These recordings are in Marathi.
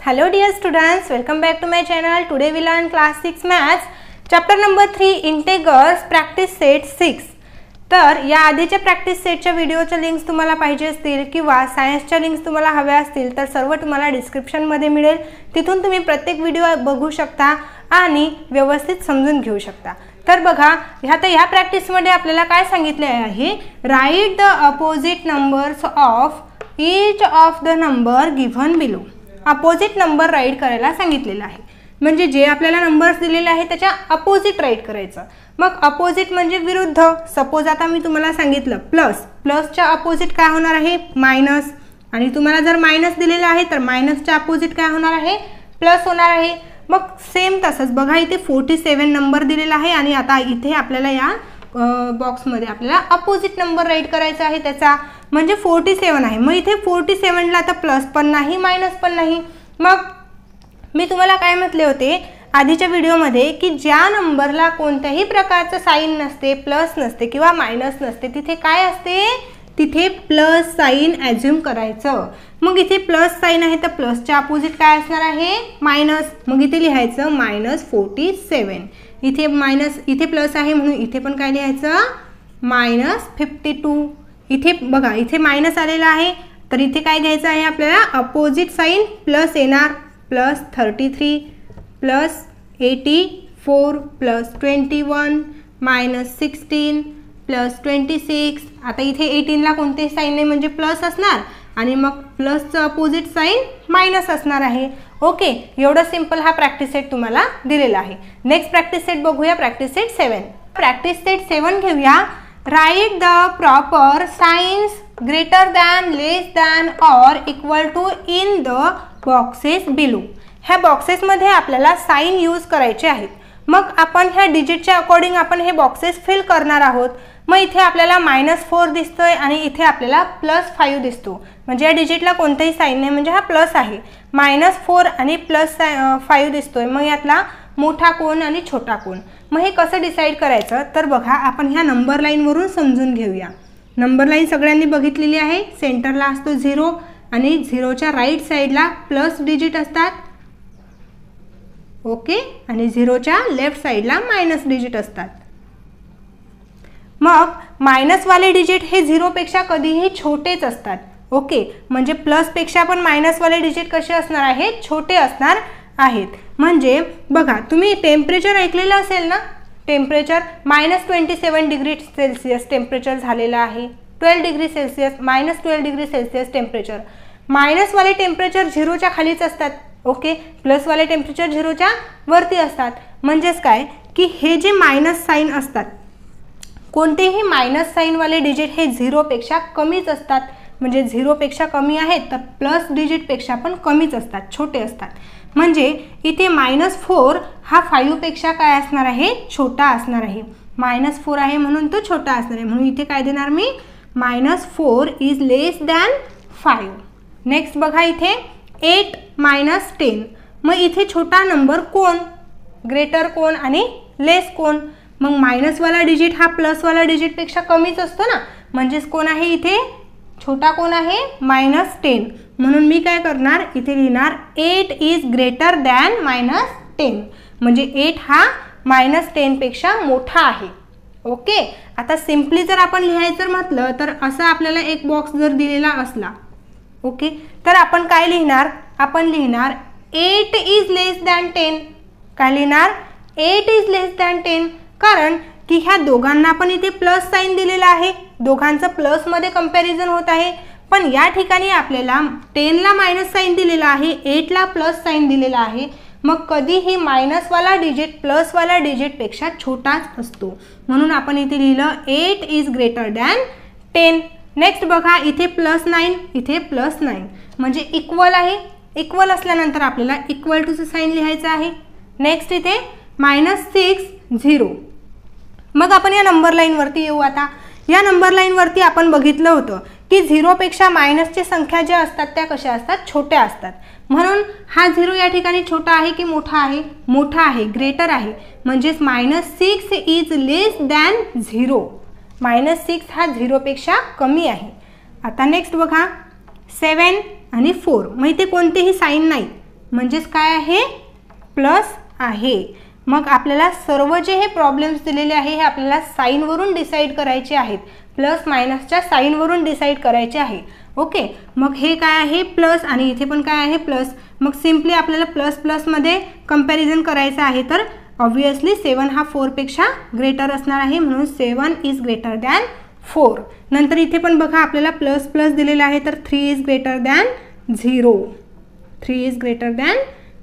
Hello dear students, welcome back to my channel. Today we learn class 6 maths chapter number 3 integers practice set 6. तर या आधीच्या प्रॅक्टिस सेटच्या व्हिडिओच्या लिंक्स तुम्हाला पाहिजे असतील किंवा सायन्सच्या लिंक्स तुम्हाला हव्या असतील तर सर्व तुम्हाला डिस्क्रिप्शन मध्ये मिळेल. तिथून तुम्ही प्रत्येक व्हिडिओ बघू शकता आणि व्यवस्थित समजून घेऊ शकता. तर बघा ह्या प्रॅक्टिस मध्ये आपल्याला काय सांगितले आहे, right the opposite numbers of each of the number given below. Opposite number right करायला सांगितलेलं आहे, म्हणजे जे आपल्याला नंबर्स दिलेले आहेत त्याच्या अपोजिट राइट करायचं. मग अपोजिट म्हणजे विरुद्ध. सपोज आता मी तुम्हाला सांगितलं प्लस, प्लसच्या अपोजिट काय होणार आहे, मायनस. आणि तुम्हाला जर मायनस दिलेलं आहे तर मायनसच्या अपोजिट काय होणार आहे, प्लस होणार आहे. मग सेम तसंच बघा इथे 47 नंबर दिलेला आहे आणि आता इथे आपल्याला या बॉक्समध्ये आपल्याला अपोजिट नंबर राइट करायचा आहे त्याचा, म्हणजे 47 आहे. मग इथे 47 ला आता प्लस पण नाही मायनस पण नाही. मग मी तुम्हाला काय म्हटले होते आधीच्या व्हिडिओमध्ये की ज्या नंबरला कोणत्याही प्रकारचं साइन नसते, प्लस नसते किंवा मायनस नसते, तिथे काय असते, तिथे प्लस साइन ॲज्युम करायचं. मग इथे प्लस साइन आहे तर प्लसच्या अपोजिट काय असणार आहे, मायनस. मग इथे लिहायचं -47. इथे मायनस, इथे प्लस आहे म्हणून इथे पण काय लिहायचं -52. इथे बघा इथे मायनस आलेला आहे तर इथे काय घ्यायचं आहे आपल्याला, अपोजिट साइन प्लस येणार, +33 +84 +21 -16 +26. आता इथे 18 ला कोणते साइन नाही म्हणजे प्लस असणार आणि मग प्लसचं अपोजिट साइन मायनस असणार आहे. ओके, एवढं सिंपल हा प्रॅक्टिस सेट तुम्हाला दिलेला आहे. नेक्स्ट प्रॅक्टिस सेट बघूया, प्रॅक्टिस सेट 7. प्रॅक्टिस सेट 7 घेऊया. Right the proper signs greater than, less than और equal to in the boxes below. ह्या बॉक्सेसमध्ये आपल्याला साइन यूज करायचे आहेत. मग आपण ह्या डिजिटच्या अकॉर्डिंग आपण हे बॉक्सेस फिल करणार आहोत. मग इथे आपल्याला -4 दिसतोय आणि इथे आपल्याला +5 दिसतो, म्हणजे या डिजिटला कोणताही साइन नाही म्हणजे हा प्लस आहे. -4 आणि +5 दिसतोय, मग यातला मोठा कोण आणि छोटा कोण. मग हे कसं डिसाईड करायचं तर बघा आपण ह्या नंबर लाईनवरून समजून घेऊया. नंबर लाईन सगळ्यांनी बघितलेली आहे. सेंटरला असतो 0 आणि 0च्या राईट साईडला प्लस डिजिट असतात. ओके, आणि 0च्या लेफ्ट साईडला मायनस डिजिट असतात. मग मायनसवाले डिजिट हे 0 पेक्षा कधीही छोटेच असतात. ओके, म्हणजे प्लसपेक्षा पण मायनसवाले डिजिट कसे असणार आहेत, छोटे असणार आहेत. म्हणजे बघा तुम्ही टेम्परेचर ऐकलेलं असेल ना, टेम्परेचर -27 डिग्री सेल्सिअस टेम्परेचर झालेलं आहे. 12 degree Celsius, -12 degree Celsius temperature. मायनसवाले टेम्परेचर 0च्या खालीच असतात. ओके, प्लसवाले टेम्परेचर 0च्या वरती असतात. म्हणजेच काय की हे जे मायनस साइन असतात, कोणतेही मायनस साइनवाले डिजिट हे 0 पेक्षा कमीच असतात. म्हणजे 0 पेक्षा कमी आहेत तर प्लस डिजिट पेक्षा पण कमीच असतात, छोटे असतात. म्हणजे इथे -4 हा 5 पेक्षा काय असणार आहे, छोटा असणार आहे. -4 आहे म्हणून तो छोटा असणार आहे, म्हणून इथे काय देणार मी, -4 इज लेस दॅन 5. नेक्स्ट बघा इथे 8 - 10. मग इथे छोटा नंबर कोण, ग्रेटर कोण आणि लेस कोण. मग मायनसवाला डिजिट हा प्लसवाला डिजिट पेक्षा कमीच असतो ना, म्हणजेच कोण आहे इथे, छोटा कोण आहे, -10. म्हणून मी काय करणार इथे लिहिणार 8 इज ग्रेटर दॅन -10. म्हणजे 8 हा -10 पेक्षा मोठा आहे. ओके, आता सिम्पली जर आपण लिहायचं म्हटलं तर असं आपल्याला एक बॉक्स जर दिलेला असला, ओके, तर आपण काय लिहिणार, आपण लिहिणार 8 इज लेस दॅन 10. काय लिहिणार, 8 इज लेस दॅन 10. कारण की ह्या दोघांना पण इथे प्लस साइन दिलेला आहे, दोघांचं प्लसमध्ये कंपॅरिझन होत आहे. पण या ठिकाणी आपल्याला 10 ला मायनस साइन दिलेला आहे, 8 ला प्लस साइन दिलेला आहे. मग कधीही मायनसवाला डिजिट प्लसवाला डिजिटपेक्षा छोटाच असतो, म्हणून आपण इथे लिहिलं 8 इज ग्रेटर दॅन 10. नेक्स्ट बघा इथे +9, इथे +9 म्हणजे इक्वल आहे. इक्वल असल्यानंतर आपल्याला इक्वल टूचं साइन लिहायचं आहे. नेक्स्ट इथे -6 0. मग आपण या नंबर लाईनवरती येऊ. आता या नंबर लाईनवरती आपण बघितलं होतं की 0 पेक्षा मायनसची संख्या ज्या असतात त्या कशा असतात, छोट्या असतात. म्हणून हा 0 या ठिकाणी छोटा आहे की मोठा आहे, मोठा आहे, ग्रेटर आहे. म्हणजेच -6 इज लेस दॅन 0. -6 हा 0 पेक्षा कमी आहे. आता नेक्स्ट बघा 7 आणि 4. मग इथे कोणतेही साइन नाही, म्हणजेच काय आहे, प्लस आहे. मग आपल्याला सर्व जे हे प्रॉब्लेम्स दिलेले आहे हे आपल्याला साईनवरून डिसाईड करायचे आहेत, प्लस मायनसच्या साईनवरून डिसाईड करायचे आहे. ओके, मग हे काय आहे प्लस आणि इथे पण काय आहे प्लस. मग सिम्पली आपल्याला प्लस प्लसमध्ये कंपॅरिझन करायचं आहे, तर ऑब्वियसली 7 हा 4 पेक्षा ग्रेटर असणार आहे, म्हणून 7 इज ग्रेटर दॅन 4. नंतर इथे पण बघा आपल्याला प्लस प्लस दिलेलं आहे, तर 3 is greater than 0. 3 is greater than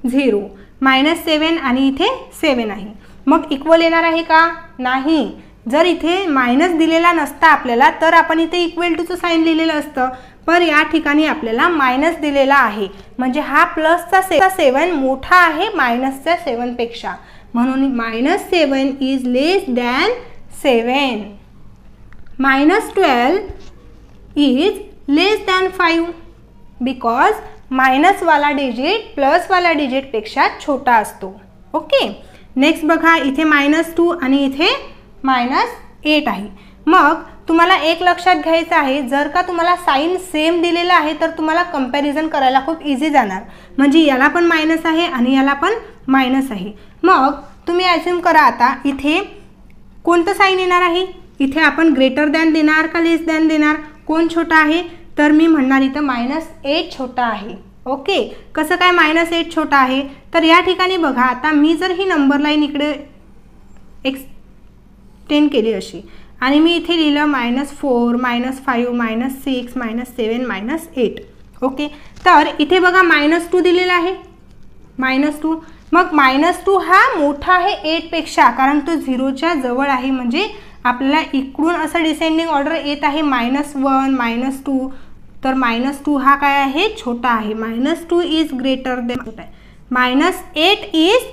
0. -7 आणि इथे 7 आहे. मग इक्वल येणार आहे का, नाही. जर इथे मायनस दिलेला नसता आपल्याला तर आपण इथे इक्वल टूचं साईन लिहिलेलं असतं, पर या ठिकाणी आपल्याला मायनस दिलेला आहे, म्हणजे हा प्लसचा 7 मोठा आहे मायनसच्या 7 पेक्षा, म्हणून -7 is less than 7. -12 is less than 5 because मायनसवाला डिजिट प्लसवाला डिजिटपेक्षा छोटा असतो. ओके, नेक्स्ट बघा इथे -2 आणि इथे -8 आहे. मग तुम्हाला एक लक्षात घ्यायचं आहे, जर का तुम्हाला साईन सेम दिलेलं आहे तर तुम्हाला कंपॅरिझन करायला खूप इझी जाणार, म्हणजे याला पण मायनस आहे आणि याला पण मायनस आहे. मग तुम्ही ॲज्युम करा आता इथे कोणतं साईन येणार आहे, इथे आपण ग्रेटर दॅन देणार का लेस दॅन देणार, कोण छोटा आहे, तर मी म्हणणार इथं -8 छोटा आहे. ओके, कसं काय -8 छोटा आहे, तर या ठिकाणी बघा आता मी जर ही नंबर लाईन इकडे एक्सटेंड केली अशी आणि मी इथे लिहिलं -4 -5 -6 -7 -8. ओके, तर इथे बघा -2 दिलेला आहे, -2. मग -2 हा मोठा आहे 8 पेक्षा, कारण तो 0च्या जवळ आहे, म्हणजे आपल्याला इकडून असं डिसेंडिंग ऑर्डर येत आहे -1 -2, तर -2 हा काय आहे, छोटा आहे. -2 is greater than -8 is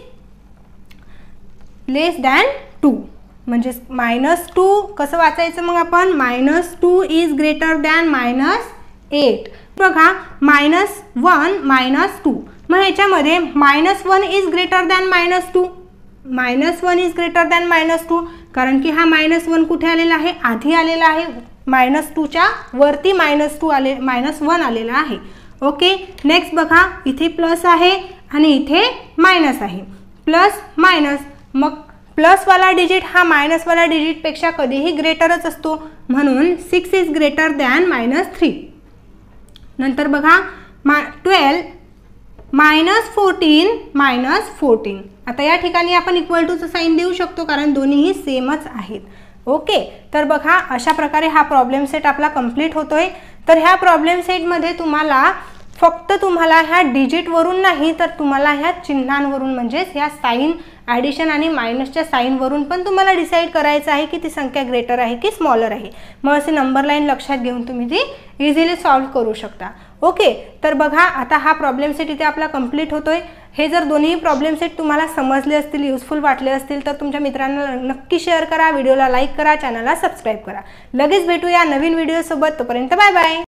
less than 2, म्हणजे -2 कसं वाचायचं मग आपण, -2 इज ग्रेटर दॅन -8. बघा -1 -2, मग ह्याच्यामध्ये -1 is greater than -2, -1 is greater than -2, कारण की हा -1 कुठे आलेला आहे, आधी आलेला आहे, -2च्या वरती -1 आलेला आहे. ओके, नेक्स्ट बघा इथे प्लस आहे आणि इथे मायनस आहे, प्लस मायनस. मग प्लसवाला डिजिट हा मायनसवाला डिजिटपेक्षा कधीही ग्रेटरच असतो, म्हणून 6 इज ग्रेटर दॅन -3. नंतर बघा 12 -14 -14. आता या ठिकाणी आपण इक्वल टूचं साईन देऊ शकतो, कारण दोन्हीही सेमच आहेत. ओके, तर बघा अशा प्रकारे हा प्रॉब्लेम सेट आपला कंप्लीट होतोय. तर ह्या प्रॉब्लेम सेटमध्ये तुम्हाला ह्या डिजिटवरून नाही, तर तुम्हाला ह्या चिन्हांवरून, म्हणजेच ह्या साईन ॲडिशन आणि मायनसच्या साईनवरून पण तुम्हाला डिसाईड करायचं आहे की ती संख्या ग्रेटर आहे की स्मॉलर आहे. मग असे नंबर लाईन लक्षात घेऊन तुम्ही ती इझिली सॉल्व्ह करू शकता. ओके, तर बघा आता हा प्रॉब्लेम सेट इथे आपला कंप्लीट होतोय. हे जर दोन्ही प्रॉब्लेम सेट तुम्हाला समजले असतील, युजफुल वाटले असतील, तर तुमच्या मित्रांना नक्की शेअर करा, व्हिडिओला लाईक करा, चॅनलला सबस्क्राईब करा. लगेच भेटूया नवीन व्हिडिओसोबत, तोपर्यंत बाय बाय.